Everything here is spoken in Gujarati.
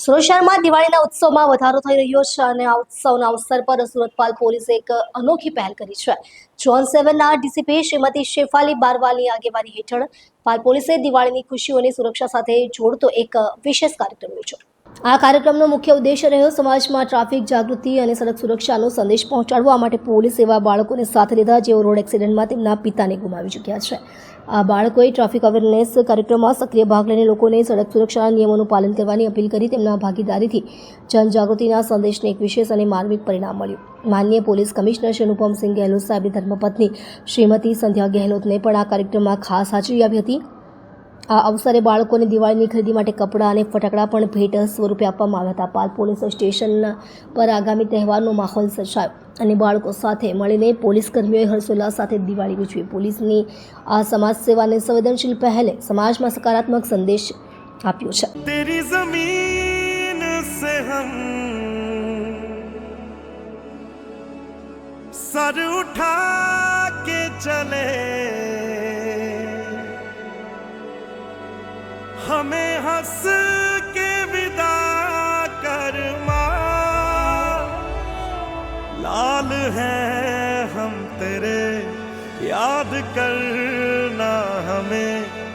સુરત શહેરમાં દિવાળીના ઉત્સવમાં વધારો થઈ રહ્યો છે અને આ ઉત્સવના અવસર પર સુરતપાલ પોલીસે એક અનોખી પહેલ કરી છે। ઝોન 7ના ડીસીપી શ્રીમતી શેફાલી બારવાલની આગેવાની હેઠળ પાલ પોલીસે દિવાળીની ખુશીઓની સુરક્ષા સાથે જોડતો એક વિશેષ કાર્યક્રમ યોજ્યો। આ કાર્યક્રમનો મુખ્ય ઉદ્દેશ્ય રહ્યો સમાજમાં ટ્રાફિક જાગૃતિ અને સડક સુરક્ષાનો સંદેશ પહોંચાડવા માટે પોલીસ એવા બાળકોને સાથે લીધા જેઓ રોડ એક્સિડન્ટમાં તેમના પિતાને ગુમાવી ચૂક્યા છે। આ બાળકોએ ટ્રાફિક અવેરનેસ કાર્યક્રમમાં સક્રિય ભાગ લઈને લોકોને સડક સુરક્ષાના નિયમોનું પાલન કરવાની અપીલ કરી તેમના ભાગીદારીથી જનજાગૃતિના સંદેશને એક વિશેષ અને માર્મિક પરિણામ મળ્યું। માનનીય પોલીસ કમિશનર શ્રી અનુપમસિંહ ગહેલોત સાહેબની ધર્મપત્ની શ્રીમતી સંધ્યા ગહેલોતને પણ આ કાર્યક્રમમાં ખાસ હાજરી આપી હતી। આ અવસરે બાળકોને દિવાળીની ખરીદી માટે કપડાં અને ફટાકડા પણ ભેટ સ્વરૂપે આપવામાં આવ્યા હતા। પાલ પોલીસ સ્ટેશન પર આગામી તહેવારનો માહોલ સર્જાયો અને બાળકો સાથે મળીને પોલીસ કર્મીઓએ હર્ષોલ્લાસ સાથે દિવાળી ઉજવી। પોલીસની આ સમાજ સેવાને સંવેદનશીલ પહેલે સમાજમાં સકારાત્મક સંદેશ આપ્યો છે। તેરી ज़मीन से हम सर उठा के चले, हमें हंस के विदा कर माँ, लाल हैं हम तेरे, याद करना हमें